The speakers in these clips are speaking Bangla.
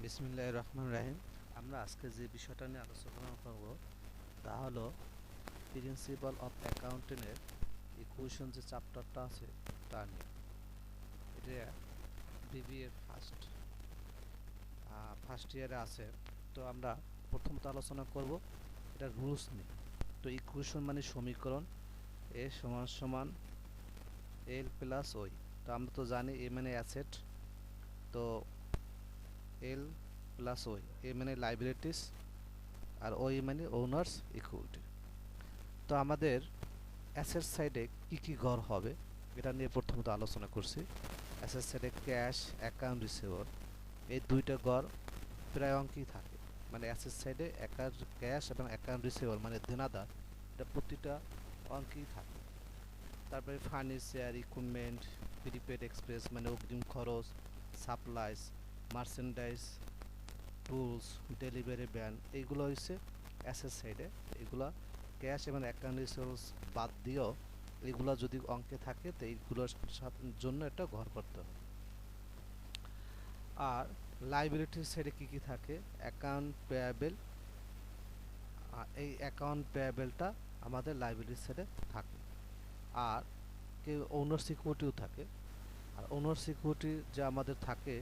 বিসমিল্লাহির রহমানির রহিম। আমরা আজকে যে বিষয়টা নিয়ে আলোচনা করব তা হলো প্রিন্সিপাল অফ অ্যাকাউন্টিংয়ের ইকুয়েশন যে চ্যাপ্টারটা আছে তা নিয়ে। এটা বিবিএ ফার্স্ট ইয়ারে আছে। তো আমরা প্রথমত আলোচনা করব এটা রুলস নিয়ে। তো ইকুয়েশন মানে সমীকরণ, এ সমান সমান এল প্লাস ওই। তো আমরা তো জানি এ মানে অ্যাসেট, তো এল প্লাস ওই, এ মানে লাইবিলিটিস আর ওই মানে ওনার্স ইকুইটি। তো আমাদের অ্যাসেট সাইডে কি কি ঘর হবে এটা নিয়ে প্রথমত আলোচনা করছি। অ্যাসেট সাইডে ক্যাশ, অ্যাকাউন্ট রিসিভার, এই দুইটা ঘর প্রায় অঙ্কেই থাকে। মানে অ্যাসেট সাইডে ক্যাশ এবং অ্যাকাউন্ট রিসিভার মানে দেনাদার, এটা প্রতিটা অঙ্কেই থাকে। তারপরে ফার্নিচার, ইকুইপমেন্ট, প্রিপেড এক্সপ্রেস মানে অগ্রিম খরচ, supplies, merchandise, tools, delivery van, এইগুলো হচ্ছে অ্যাসেট সাইডে। এগুলো ক্যাশ এবং অ্যাকাউন্ট রিসোর্স বাদ দিয়েও এগুলো যদি অঙ্কে থাকে তো এইগুলোর জন্য একটা ঘর করতে হবে। আর লাইবিলিটির সাইডে কী কী থাকে? অ্যাকাউন্ট পেয়াবেল, এই অ্যাকাউন্ট পেয়াবেলটা আমাদের লাইবিলিটির সাইডে থাকে। আর কেউ ওনার সিকিউরিটিও থাকে। আর ওনার সিকিউরিটি যে আমাদের থাকে,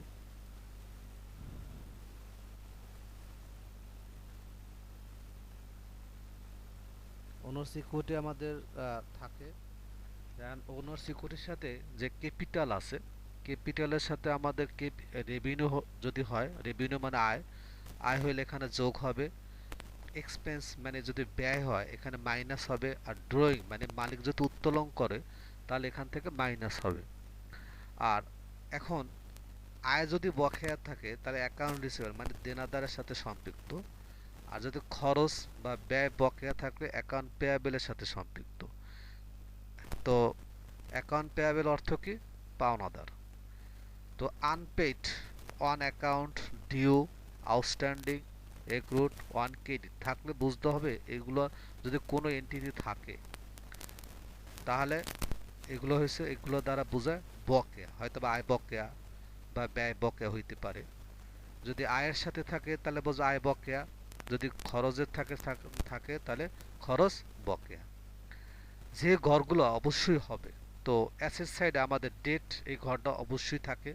ওনার সিকিউরিটি আমাদের থাকে। ওনার সিকিউরিটির সাথে যে ক্যাপিটাল আছে, ক্যাপিটালের সাথে আমাদের রেভিনিউ যদি হয়, রেভিনিউ মানে আয়, আয় হইলে এখানে যোগ হবে, এক্সপেন্স মানে যদি ব্যয় হয় এখানে মাইনাস হবে, আর ড্রয়িং মানে মালিক যদি উত্তোলন করে তাহলে এখান থেকে মাইনাস হবে। আর এখন আয় যদি বকেয়া থাকে তাহলে অ্যাকাউন্ট রিসিভার মানে দেনাদারের সাথে সম্পৃক্ত। আর যদি খরচ বা ব্যয় বকেয়া থাকলে অ্যাকাউন্ট পেয়াবেলের সাথে সম্পৃক্ত। তো অ্যাকাউন্ট পেয়াবেল অর্থ কি? পাওনাদার। তো unpaid, on account, due, outstanding, accrued, on credit থাকলে বুঝতে হবে এগুলো যদি কোনো এন্টিটি থাকে তাহলে এগুলো দ্বারা বোঝায় বকেয়া, হয়তো বা আয় বকেয়া বা ব্যয় বকেয়া হইতে পারে। যদি আয়ের সাথে থাকে তাহলে বোঝা আয় বকেয়া, যদি খরচের থাকে তাহলে খরচ বকেয়া। যে ঘরগুলো অবশ্যই হবে, তো অ্যাসেট সাইডে আমাদের ডেট, এই ঘরটা অবশ্যই থাকে।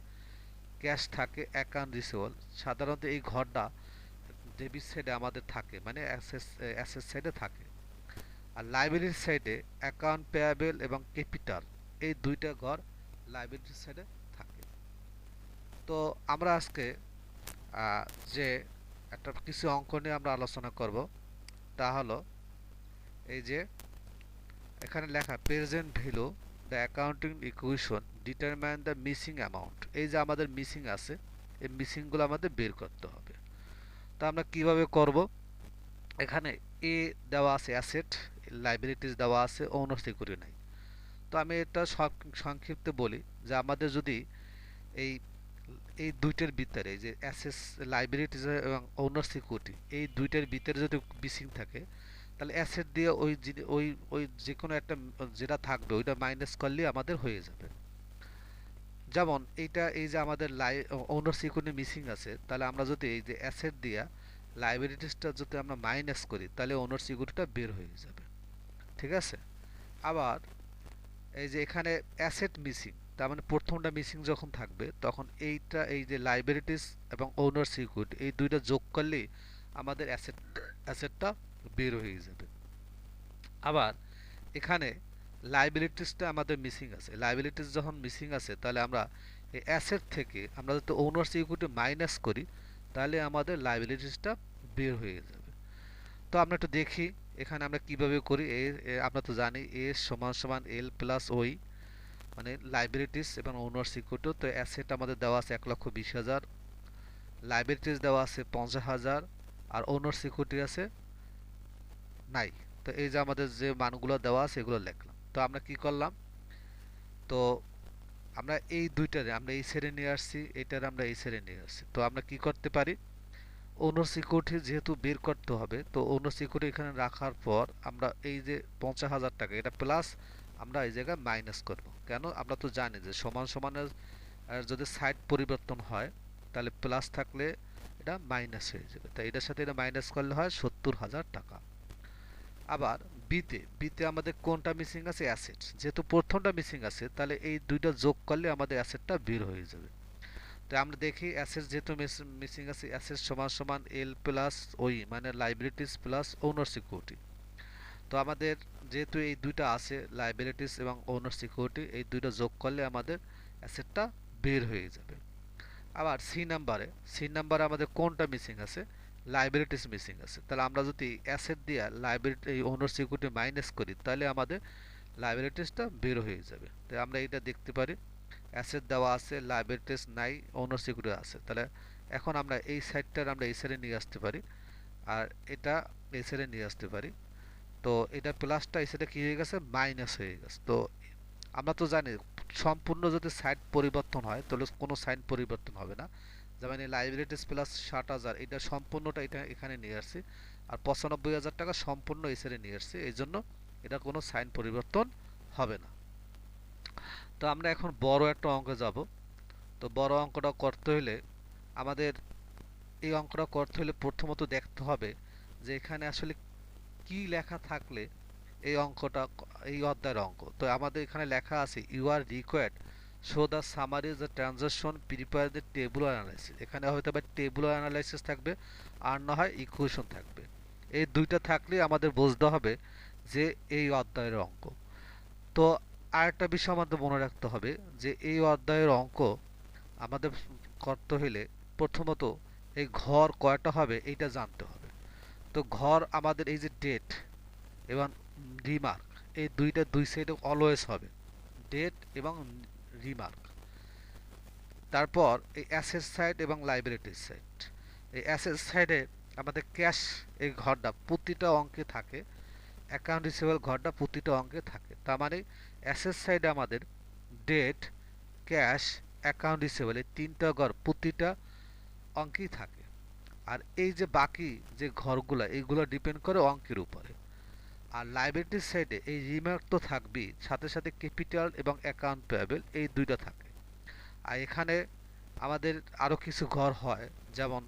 ক্যাশ থাকে, অ্যাকাউন্ট রিসিভেবল, সাধারণত এই ঘরটা ডেবিট সাইডে আমাদের থাকে, মানে অ্যাসেট সাইডে থাকে। আর লাইবিলিটি সাইডে অ্যাকাউন্ট পেয়াবেল এবং ক্যাপিটাল, এই দুইটা ঘর লাইবিলিটি সাইডে থাকে। তো আমরা আজকে যে একটা কিছু অঙ্ক নিয়ে আমরা আলোচনা করব, তা হলো এই যে এখানে লেখা present value the accounting equation determine the missing amount. এই যে আমাদের মিসিং আছে, এই মিসিংগুলো আমাদের বের করতে হবে। তা আমরা কিভাবে করব? এখানে এ দেওয়া আছে অ্যাসেট, লাইবিলিটিস দেওয়া আছে, ওনার সিকিউরিটি নাই। তো আমি এটা সংক্ষিপ্ত বলি যে আমাদের যদি এই এই দুইটার ভিতরে, যে অ্যাসেস লাইবিলিটিস এবং ওনার সিকিউরিটি, এই দুইটার ভিতরে যদি মিসিং থাকে তাহলে অ্যাসেট দিয়ে ওই ওই যে কোনো একটা যেটা থাকবে ওইটা মাইনাস করলে আমাদের হয়ে যাবে। যেমন এই যে আমাদের ওনার সিকিউরিটি মিসিং আছে, তাহলে আমরা যদি এই যে অ্যাসেট দিয়া লাইবিলিটিসটা যদি আমরা মাইনাস করি তাহলে ওনার সিকিউরিটিটা বের হয়ে যাবে। ঠিক আছে? আবার এই যে এখানে অ্যাসেট মিসিং, তার মানে প্রথমটা মিসিং যখন থাকবে তখন এই যে লাইবিলিটিস এবং ওনার সিকিউরিটি এই দুইটা যোগ করলেই আমাদের অ্যাসেটটা বের হয়ে যাবে। আবার এখানে লাইবিলিটিসটা আমাদের মিসিং আছে, লাইবিলিটিস যখন মিসিং আছে তাহলে আমরা এই অ্যাসেট থেকে আমরা যদি ওনার সিকিউরিটি মাইনাস করি তাহলে আমাদের লাইবিলিটিসটা বের হয়ে যাবে। তো আমরা একটু দেখি এখানে আমরা কিভাবে করি। আমরা তো জানি এ সমান সমান এল প্লাস ওই, মানে লাইবিলিটিস এবং ওনার সিকিউরিটি। তো অ্যাসেট আমাদের দেওয়া আছে 1,20,000, লাইবিলিটিস দেওয়া আছে 50,000, আর ওনার সিকিউরিটি আছে নাই। তো এই যে আমাদের যে মানগুলো দেওয়া আছে এগুলো লিখলাম। তো আমরা কি করলাম? তো আমরা এই দুইটারে আমরা এই সেরে নিয়ে আসছি, এটারে আমরা এই সেরে নিয়ে আসছি। তো আমরা কি করতে পারি? ওনার সিকিউরিটি যেহেতু বের করতে হবে, তো ওনার সিকিউরিটি এখানে রাখার পর আমরা এই যে 50,000 টাকা এটা প্লাস আমরা এই জায়গায় মাইনাস করব। কেন? আমরা তো জানি যে সমান সমানের যদি সাইড পরিবর্তন হয় তাহলে প্লাস থাকলে এটা মাইনাস হয়ে যাবে। তাই এটার সাথে এটা মাইনাস করলে হয় 70,000 টাকা। আবার বিতে আমাদের কোনটা মিসিং আছে? অ্যাসেট। যেহেতু প্রথমটা মিসিং আছে তাহলে এই দুইটা যোগ করলে আমাদের অ্যাসেটটা বের হয়ে যাবে। তো আমরা দেখি অ্যাসেট যেহেতু মিসিং আছে, অ্যাসেট সমান সমান এল প্লাস ওই মানে লাইবিলিটিস প্লাস ওনার সিকিউরিটি। তো আমাদের যেহেতু এই দুইটা আছে লাইবিলিটিস এবং ওনার সিকিউরিটি, এই দুইটা যোগ করলে আমাদের অ্যাসেটটা বের হয়ে যাবে। আবার সি নাম্বারে আমাদের কোনটা মিসিং আছে? লাইবিলিটিস মিসিং আছে। তাহলে আমরা যদি অ্যাসেট দিয়ে লাইবিলিটি এই ওনার সিকিউরিটি মাইনাস করি তাহলে আমাদের লাইবিলিটিসটা বের হয়ে যাবে। তাই আমরা এটা দেখতে পারি অ্যাসেট দেওয়া আছে, লাইবিলিটিস নাই, ওনার সিকিউরিটি আছে। তাহলে এখন আমরা এই সাইডটার আমরা এই সাইডে নিয়ে আসতে পারি আর এটা এই সাইডে নিয়ে আসতে পারি। তো এটা প্লাসটা এই সাইডে কি হয়ে গেছে? মাইনাস হয়ে গেছে। তো আমরা তো জানি সম্পূর্ণ যদি সাইড পরিবর্তন হয় তাহলে কোনো সাইন পরিবর্তন হবে না। যেমন এই লাইবিলিটিস প্লাস 60,000 এটা সম্পূর্ণটা এটা এখানে নিয়ে আসছি, আর 95,000 টাকা সম্পূর্ণ এই সাইডে নিয়ে আসছি, এই জন্য এটা কোনো সাইন পরিবর্তন হবে না। তো আমরা এখন বড় একটা অঙ্কে যাব। তো বড় অঙ্কটা করতে হলে আমাদের এই অঙ্কটা করতে হলে প্রথমত দেখতে হবে যে এখানে আসলে কি লেখা থাকলে এই অঙ্কটা এই অধ্যায়ের অঙ্ক। তো আমাদের এখানে লেখা আছে you are required show the summary the transaction prepare the tabular analysis. এখানে হয়তো বা টেবুলার অ্যানালাইসিস থাকবে আর না হয় ইকুয়েশন থাকবে। এই দুইটা থাকলে আমাদের বুঝতে হবে যে এই অধ্যায়ের অঙ্ক। তো আরেকটা বিষয় আমাদের মনে রাখতে হবে যে এই অধ্যায়ের অঙ্ক আমাদের করতে হলে প্রথমত এই ঘর কয়টা হবে এইটা জানতে হবে। তো ঘর আমাদের এই যে ডেট এবং রিমার্ক, এই দুইটা দুই সাইডে অলওয়েজ হবে, ডেট এবং রিমার্ক। তারপর এই অ্যাসেট সাইড এবং লাইবিলিটির সাইড। এই অ্যাসেট সাইডে আমাদের ক্যাশ এই ঘরটা প্রতিটা অঙ্কে থাকে, অ্যাকাউন্ট রিসিভেবল ঘরটা প্রতিটা অঙ্কে থাকে। তার মানে অ্যাসেট সাইডে আমাদের ডেট, ক্যাশ, অ্যাকাউন্ট রিসিভেবল এই তিনটা ঘর প্রতিটা অঙ্কেই থাকে। আর এই যে বাকি যে ঘরগুলো এইগুলো ডিপেন্ড করে অঙ্কের উপরে। আর লাইবিলিটির সাইডে এই রিমার্ক তো থাকবেই, সাথে সাথে ক্যাপিটাল এবং অ্যাকাউন্ট পেয়েবল এই দুইটা থাকে। আর এখানে আমাদের আরও কিছু ঘর হয়, যেমন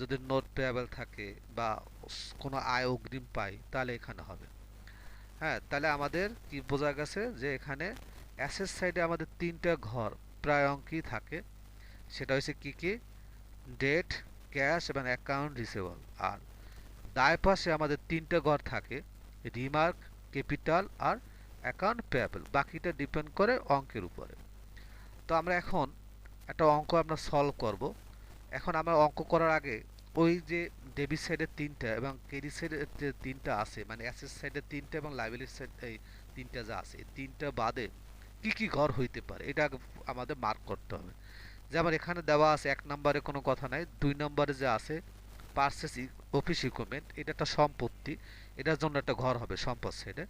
যদি নোট পেয়েবল থাকে বা কোনো আয় অগ্রিম পাই তাহলে এখানে হবে। হ্যাঁ, তাহলে আমাদের কি বোঝা গেছে যে এখানে অ্যাসেট সাইডে আমাদের তিনটা ঘর প্রায় অঙ্কই থাকে। সেটা হচ্ছে কি কি? ডেট, ক্যাশ এবং অ্যাকাউন্ট রিসিভেবল। আর দায় পাশে আমাদের তিনটা ঘর থাকে, রিমার্ক, ক্যাপিটাল আর অ্যাকাউন্ট পেয়েবল। বাকিটা ডিপেন্ড করে অঙ্কের উপরে। তো আমরা এখন একটা অঙ্ক আমরা সলভ করব। এখন আমরা অঙ্ক করার আগে ওই যে ডেবিট সাইডের তিনটা এবং ক্রেডিট সাইডের যে তিনটা আছে, মানে অ্যাসেট সাইডের তিনটা এবং লাইবিলিটি সাইড এই তিনটা যা আছে, এই তিনটা বাদে কি কি ঘর হইতে পারে এটা আগে আমাদের মার্ক করতে হবে। যেমন এখানে দেওয়া আছে 1 নম্বরে কোনো কথা নাই, 2 নম্বরে যে আছে পারচেস অফিস ইকুইপমেন্ট, এটা একটা সম্পত্তি, এটার জন্য একটা ঘর হবে সম্পদ সাইডে।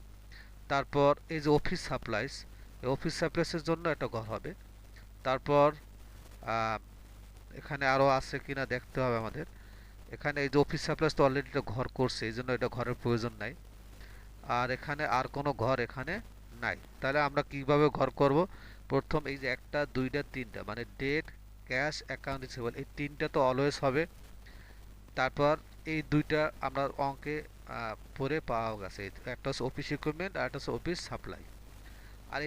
তারপর এই যে অফিস সাপ্লাইস, এই অফিস সাপ্লাইসের জন্য একটা ঘর হবে। তারপর এখানে আরও আছে কিনা দেখতে হবে আমাদের। এখানে এই যে অফিস সাপ্লাইস তো অলরেডি একটা ঘর করছে, এই জন্য এটা ঘরের প্রয়োজন নাই। আর এখানে আর কোনো ঘর এখানে নাই। তাহলে আমরা কিভাবে ঘর করব? প্রথম এই যে একটা, দুইটা, তিনটা, মানে ডেট, ক্যাশ, অ্যাকাউন্ট রিসিভেবল এই তিনটা তো অলওয়েজ হবে। তারপর এই দুইটা আমরা অঙ্কে পরে পাওয়া গেছে, একটা হচ্ছে অফিস ইকুইপমেন্ট আর একটা হচ্ছে অফিস সাপ্লাই। আর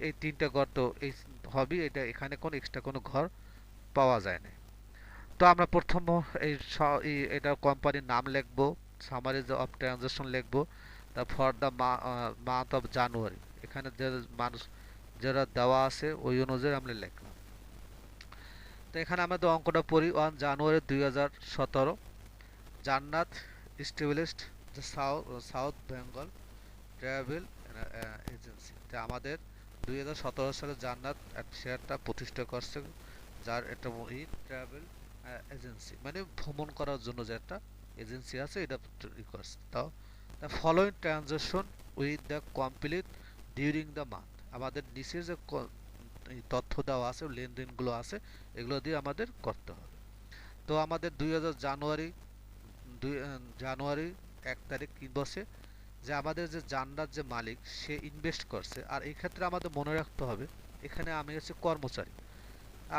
এই তিনটা ঘর তো এই হবি, এটা এখানে কোনো এক্সট্রা কোনো ঘর পাওয়া যায় না। তো আমরা প্রথম এটা কোম্পানির নাম লিখবো, সামারিজ অফ ট্রানজাকশন লিখবো, তা for the month of January, এখানে যে মানুষ যারা দেওয়া আছে ওই অনুযায়ী আমরা লিখলাম। তো এখানে আমাদের অঙ্কটা পড়ি। 1 January 2017 Jannat established the south Bengal travel agency. তো আমাদের 2017 সালে জান্নাত শেয়ারটা প্রতিষ্ঠা করছে, যার একটা ট্রাভেল এজেন্সি মানে ভ্রমণ করার জন্য যে একটা এজেন্সি আছে এটা করছে। তাও the following transaction with the complete during the month, আমাদের নিচে যে এই তথ্য দেওয়া আছে লেনদেনগুলো আছে এগুলো দিয়ে আমাদের করতে হবে। তো আমাদের 2 জানুয়ারি 1 তারিখ কি বসে যে আমাদের যে জান্নাত যে মালিক সে ইনভেস্ট করছে। আর এই ক্ষেত্রে আমাদের মনে রাখতে হবে এখানে আমি হচ্ছে কর্মচারী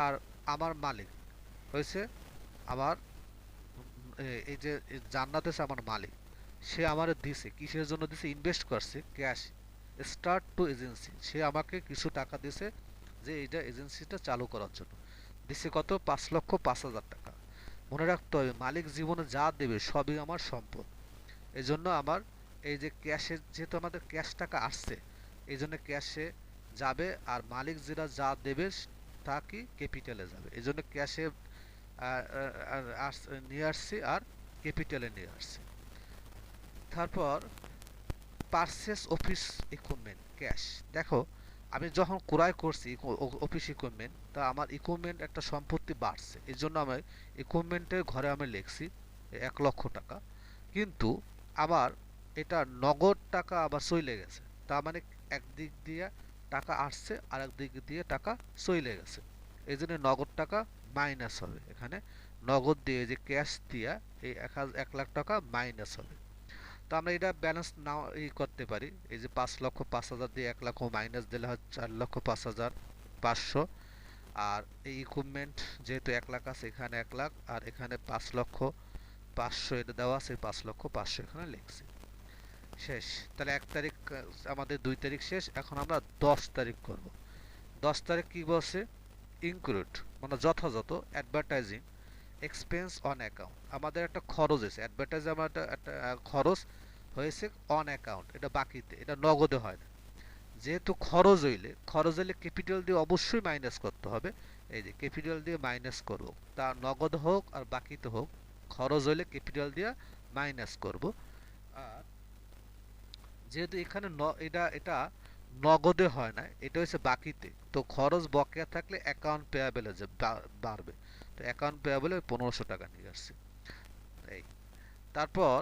আর আমার মালিক হয়েছে আমার এই যে জান্নাত আছে আমার মালিক, সে আমারে দিছে কিসের জন্য দিছে, ইনভেস্ট করছে ক্যাশ স্টার্ট টু এজেন্সি, সে আমাকে কিছু টাকা দিছে যে এইটা এজেন্সিটা চালু করার জন্য। দিছে কত, 5,05,000 টাকা। মনে রাখতে হবে মালিক জীবনে যা দেবে সবই আমার সম্পদ। এই জন্য আমার এই যে ক্যাশে, যেহেতু আমাদের ক্যাশ টাকা আসছে, এই জন্য ক্যাশে যাবে, আর মালিক যেটা যা দেবে তা কি ক্যাপিটালে যাবে। এই জন্য ক্যাশে নিয়ে আসছি আর ক্যাপিটালে নিয়ে আসছি। তারপর পারচেস অফিস ইকুইপমেন্ট ক্যাশ। দেখো আমি যখন ক্রয় করছি অফিস ইকুইপমেন্ট, তা আমার ইকুইপমেন্ট একটা সম্পত্তি বাড়ছে, এই জন্য আমি ইকুইপমেন্টের ঘরে আমি লিখছি 1,00,000 টাকা। কিন্তু আবার এটা নগদ টাকা আবার চলে গেছে, তার মানে একদিক দিয়ে টাকা আসছে আর একদিক দিয়ে টাকা চলে গেছে, এই জন্য নগদ টাকা মাইনাস হবে এখানে। নগদ দিয়ে যে ক্যাশ দিয়ে এই 1,00,000 টাকা মাইনাস হবে। তো আমরা এটা ব্যালেন্স নাও করতে পারি, এই যে 5,05,000 দিয়ে 1,00,000 মাইনাস দিলে হয় 4,05,500। আর এই ইকুইপমেন্ট যেহেতু 1,00,000 আছে, এখানে 1,00,000 আর এখানে 5,05,000 এটা দেওয়া আছে, 5,05,000 এখানে লিখছি। শেষ। তাহলে 1 তারিখ আমাদের 2 তারিখ শেষ। এখন আমরা 10 তারিখ করব। 10 তারিখ কি বলছে, ইনক্লুড মানে যথাযথ অ্যাডভার্টাইজিং এক্সপেন্স অন অ্যাকাউন্ট। আমাদের একটা খরচ আছে, অ্যাডভার্টাইজ আমার একটা খরচ হয়েছে অন অ্যাকাউন্ট, এটা বাকিতে, এটা নগদে হয় না। যেহেতু খরচ হইলে ক্যাপিটাল দিয়ে অবশ্যই মাইনাস করতে হবে। এই যে ক্যাপিটাল দিয়ে মাইনাস করব, তা নগদ হোক আর বাকিতে হোক, খরচ হইলে ক্যাপিটাল দিয়ে মাইনাস করব। আর যেহেতু এখানে এটা এটা নগদে হয় না, এটা হচ্ছে বাকিতে, তো খরচ বকেয়া থাকলে অ্যাকাউন্ট পেয়াবেলে যে বাড়বে, তো অ্যাকাউন্ট পেয়াবেলে 1,500 টাকা নিয়ে আসছে। এই তারপর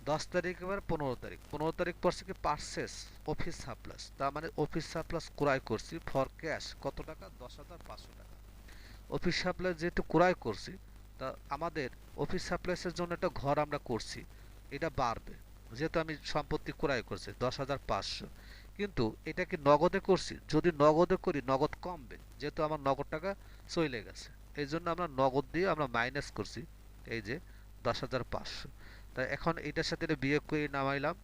10 তারিখ এবার 15 তারিখ। 15 তারিখ পড়ছে কি পারচেস অফিস সাপ্লাস, তার মানে অফিস সাপ্লাস ক্রয় করছি ফর ক্যাশ কত টাকা, 10,500 টাকা। অফিস সাপ্লাস যেহেতু ক্রয় করছি, তা আমাদের অফিস সাপ্লাইসের জন্য একটা ঘর আমরা করছি, এটা বাড়বে, যেহেতু আমি সম্পত্তি ক্রয় করছি 10,500। কিন্তু এটা কি নগদে করছি, যদি নগদে করি নগদ কমবে, যেহেতু আমার নগদ টাকা চলে গেছে, এই জন্য আমরা নগদ দিয়ে আমরা মাইনাস করছি এই যে 10,500। তাই এখন এটার সাথে এটা বিয়োগ করে নামাইলাম,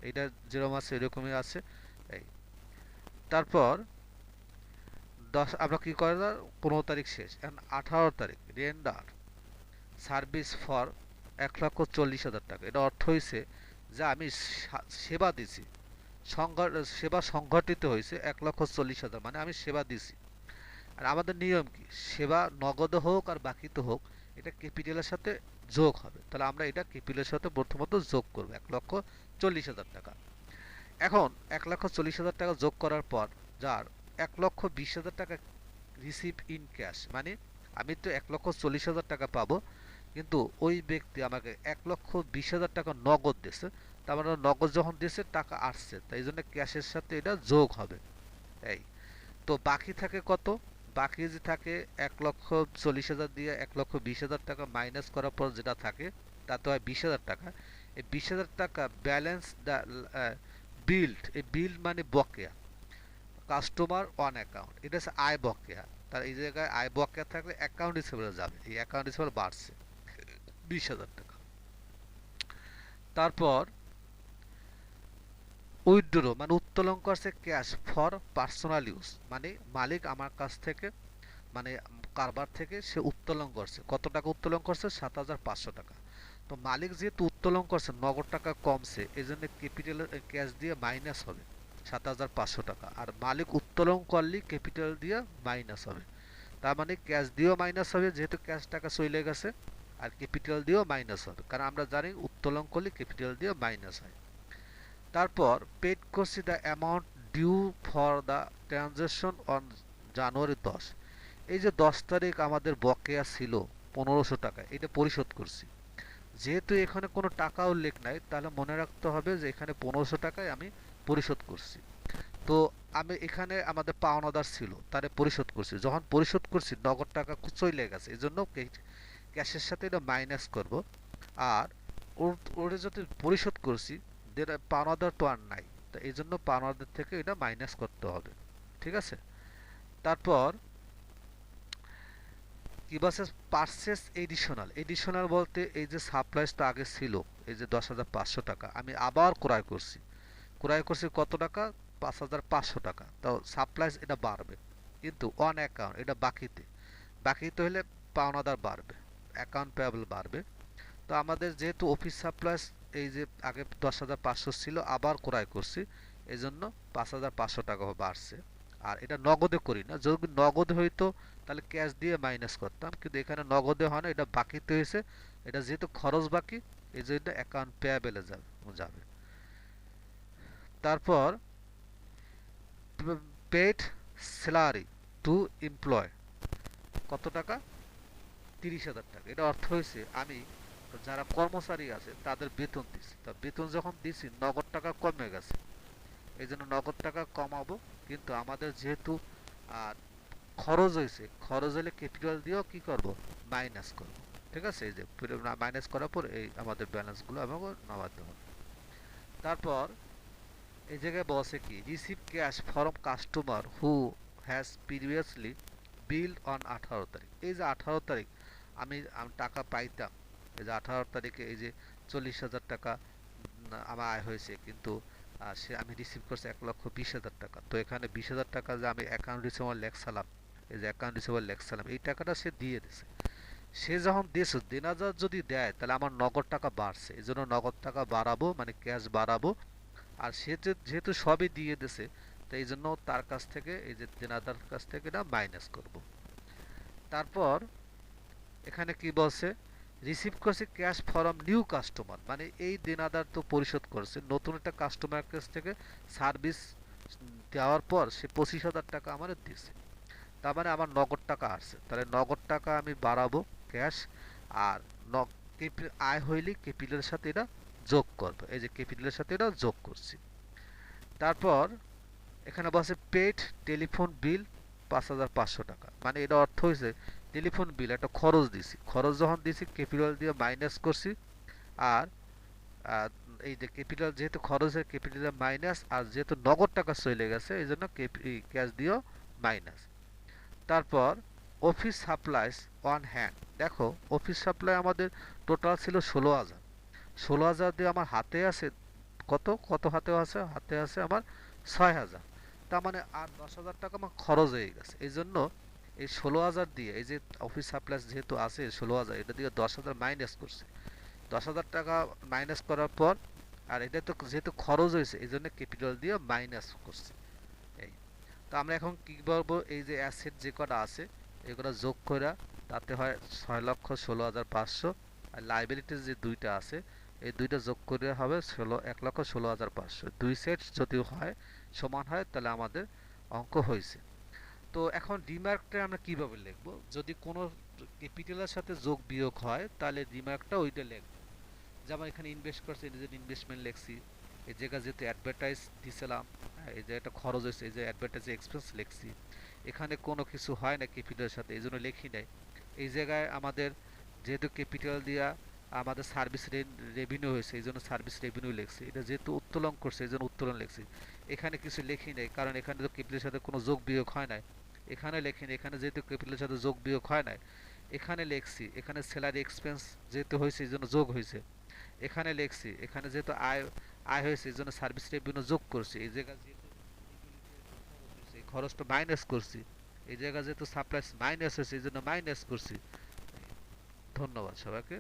এটা যেরকম আছে এরকমই আছে। এই তারপর 10 আমরা কি করলাম, 15 তারিখ শেষ। এখন 18 তারিখ রেন্ডার সার্ভিস ফর 1,40,000 টাকা। এটা অর্থ হয়েছে যে আমি সেবা দিছি, সেবা সংঘটিত হয়েছে 1,40,000, মানে আমি সেবা দিছি। আর আমাদের নিয়ম কি, সেবা নগদে হোক আর বাকিতে হোক, এটা ক্যাপিটালের সাথে যোগ হবে। তাহলে আমরা এটা ক্যাপিটালের সাথে প্রথমত যোগ করবো 1,40,000 টাকা। এখন 1,40,000 টাকা যোগ করার পর যার 1,20,000 টাকা রিসিভ ইন ক্যাশ, মানে আমি তো 1,40,000 টাকা পাবো, কিন্তু ওই ব্যক্তি আমাকে 1,20,000 টাকা নগদ দিয়েছে, তার মানে নগদ যখন দিয়েছে টাকা আসছে, তাই জন্য ক্যাশের সাথে এটা যোগ হবে। এই তো বাকি থাকে কত, বাকি যে থাকে 1,40,000 দিয়ে 1,20,000 টাকা মাইনাস করার পর যেটা থাকে তাতে হয় 20,000 টাকা। এই 20,000 টাকা ব্যালেন্স বিল্ড, এই বিল্ড মানে বকেয়া, কাস্টমার অন অ্যাকাউন্ট, এটা হচ্ছে আয় বকেয়া। তার এই জায়গায় আয় বকেয়া থাকলে অ্যাকাউন্ট হিসেবে যাবে, এই অ্যাকাউন্ট হিসেবে বাড়ছে 20,000 টাকা। তারপর উইথড্র মানে উত্তোলন করছে ক্যাশ ফর পার্সোনাল ইউজ, মানে মালিক আমার কাছ থেকে, মানে কারবার থেকে সে উত্তোলন করছে, কত টাকা উত্তোলন করছে, 7,500 টাকা। তো মালিক যেহেতু উত্তোলন করছে নগদ টাকা কমছে, এই জন্য ক্যাপিটাল ক্যাশ দিয়ে মাইনাস হবে 7,500 টাকা। আর মালিক উত্তোলন করলে ক্যাপিটাল দিয়ে মাইনাস হবে, তার মানে ক্যাশ দিয়েও মাইনাস হবে যেহেতু ক্যাশ টাকা চলে গেছে, আর ক্যাপিটাল দিয়েও মাইনাস হবে, কারণ আমরা জানি উত্তোলন করলে ক্যাপিটাল দিয়ে মাইনাস হয়। তারপর পেড করছি the amount due for the transaction on January 10। এই যে 10 তারিখ আমাদের বকেয়া ছিল 1,500 টাকা, এটা পরিশোধ করছি। যেহেতু এখানে কোনো টাকা উল্লেখ নাই, তাহলে মনে রাখতে হবে যে এখানে 1,500 টাকায় আমি পরিশোধ করছি। তো আমি এখানে আমাদের পাওনাদার ছিল, তারে পরিশোধ করছি, যখন পরিশোধ করছি নগদ টাকা চলে গেছে, এই জন্য ক্যাশের সাথে এটা মাইনাস করব। আর ওটা যদি পরিশোধ করছি, পাওনাদার তো আর নাই, তো এই জন্য পাওনাদার থেকে এটা মাইনাস করতে হবে। ঠিক আছে। তারপর কি বলছে পারচেস এডিশনাল, এডিশনাল বলতে এই যে সাপ্লাইসটা আগে ছিল এই যে 10,500 টাকা আমি আবার ক্রয় করছি, ক্রয় করছি কত টাকা, 5,500 টাকা, তো সাপ্লাইস এটা বাড়বে, কিন্তু অন অ্যাকাউন্ট এটা বাকিতে, বাকিতে হলে পাওনাদার বাড়বে, অ্যাকাউন্ট পেয়াবল বাড়বে। তো আমাদের যেহেতু অফিস সাপ্লাইস এই যে আগে 10,500 ছিল আবার ক্রয় করছি, এই জন্য 5,500 টাকা বাড়ছে। আর এটা নগদে করি না, যদি নগদে হইতো তাহলে ক্যাশ দিয়ে মাইনাস করতাম, কিন্তু এখানে নগদে হয় না, এটা বাকিতে হয়েছে, এটা যেহেতু খরচ বাকি এই জন্য অ্যাকাউন্ট পেয়াবেলে যাবে। তারপর পেড স্যালারি টু এমপ্লয় কত টাকা, 30,000 টাকা। এটা অর্থ হয়েছে আমি যারা কর্মচারী আছে তাদের বেতন দিচ্ছি, তা বেতন যখন দিচ্ছি নগদ টাকা কমে গেছে, এই জন্য নগদ টাকা কমাবো, কিন্তু আমাদের যেহেতু আহ, খরচ হয়েছে, খরচ হলে ক্যাপিটাল দিয়েও কি করব, মাইনাস করব। ঠিক আছে, এই যে মাইনাস করার পর এই আমাদের ব্যালেন্সগুলো আমাকে নামাতে হবে। তারপর এই জায়গায় বলছে কি receive cash from customer who has previously bill on 18 তারিখ, এই যে 18 তারিখ আমি টাকা পাইতাম, এই যে 18 তারিখে এই যে 40,000 টাকা আমার আয় হয়েছে, কিন্তু সে আমি রিসিভ করছি 1,20,000 টাকা, তো এখানে 20,000 টাকা যে আমি অ্যাকাউন্ট রিসিভার লেখছিলাম, এই যে অ্যাকাউন্ট রিসিভার লেখছিলাম এই টাকাটা সে দিয়ে দিছে। সে যখন দিয়েছে দিনাজার যদি দেয় তাহলে আমার নগদ টাকা বাড়ছে, এই জন্য নগদ টাকা বাড়াবো মানে ক্যাশ বাড়াবো। আর সে যেহেতু সবই দিয়ে দিছে, তো এই জন্য তার কাছ থেকে এই যে দেনাদার কাছ থেকে এটা মাইনাস করব। তারপর এখানে কি বলছে, রিসিভ করছে ক্যাশ ফরম নিউ কাস্টমার, মানে এই দেনাদার তো পরিশোধ করছে, নতুন একটা কাস্টমার কাছ থেকে সার্ভিস দেওয়ার পর সে 25,000 টাকা আমার দিছে, তার মানে আমার নগদ টাকা আসছে, তাহলে নগদ টাকা আমি বাড়াবো ক্যাশ। আর আয় হইলে ক্যাপিটালের সাথে এটা যোগ করবো, এই যে ক্যাপিটালের সাথে এটা যোগ করছি। তারপর এখানে বলছে পেড টেলিফোন বিল 5,500 টাকা, মানে এটা অর্থ হয়েছে টেলিফোন বিল একটা খরচ দিছি, খরচ যখন দিছি ক্যাপিটাল দিয়ে মাইনাস করছি। আর এই যে ক্যাপিটাল যেহেতু খরচ হয় ক্যাপিটাল মাইনাস, আর যেহেতু নগদ টাকা চলে গেছে এই জন্য ক্যাশ দিয়েও মাইনাস। তারপর অফিস সাপ্লাইস অন হ্যান্ড, দেখো অফিস সাপ্লাই আমাদের টোটাল ছিল 16,000, 16,000 দিয়ে আমার হাতে আছে কত, কত হাতে আছে, হাতে আছে আমার 6,000, তার মানে আর 10,000 টাকা আমার খরচ হয়ে গেছে, এই জন্য এই 16,000 দিয়ে এই যে অফিস সাপ্লাইস যেহেতু আছে 16,000 এটা দিয়ে 10,000 মাইনাস করছে, 10,000 টাকা মাইনাস করার পর, আর এটা তো যেহেতু খরচ হয়েছে এই জন্য ক্যাপিটাল দিয়ে মাইনাস করছে। এই তো আমরা এখন কি বলবো, এই যে অ্যাসেট যে কটা আছে এগুলো যোগ করে তাতে হয় 6,16,500, আর লাইবিলিটিস যে দুইটা আছে এই দুইটা যোগ করে হবে 1,16,500, দুই সেট যদি হয় সমান হয় তাহলে আমাদের অঙ্ক হয়েছে। তো এখন রিমার্কটা আমরা কিভাবে লিখবো, যদি কোনো ক্যাপিটালের সাথে যোগ বিয়োগ হয় তাহলে রিমার্কটা ওইটা লিখবো, যেমন এখানে ইনভেস্ট করছে এই যে ইনভেস্টমেন্ট লিখছি, এই জায়গায় যেহেতু অ্যাডভার্টাইজ দিছিলাম, এই যে একটা খরচ হয়েছে এই যে অ্যাডভার্টাইজ এক্সপেন্স লিখছি, এখানে কোনো কিছু হয় না ক্যাপিটালের সাথে এই জন্য লিখি নাই। এই জায়গায় আমাদের যেহেতু ক্যাপিটাল দিয়া আমাদের সার্ভিস রেভিনিউ হয়েছে এই জন্য সার্ভিস রেভিনিউ লিখছি, এটা যেহেতু উত্তোলন করছে এই জন্য উত্তোলন লিখছি। এখানে কিছু লিখি নাই কারণ এখানে তো ক্যাপিটালের সাথে কোনো যোগ বিয়োগ হয় নাই, এখানে লিখিনি, এখানে যেহেতু ক্যাপিটালের সাথে যোগ বিয়োগ হয় নাই এখানে লিখছি, এখানে স্যালারি এক্সপেন্স যেহেতু হয়েছে এই জন্য যোগ হয়েছে, এখানে লিখছি, এখানে যেহেতু আয় আয় হয়েছে এই জন্য সার্ভিস রেভিনিউ যোগ করছি, এই জায়গায় যেহেতু এই খরচটা মাইনাস করছি, এই জায়গায় যেহেতু সাপ্লাইস মাইনাস হয়েছে এই জন্য মাইনাস করছি। ধন্যবাদ সবাইকে।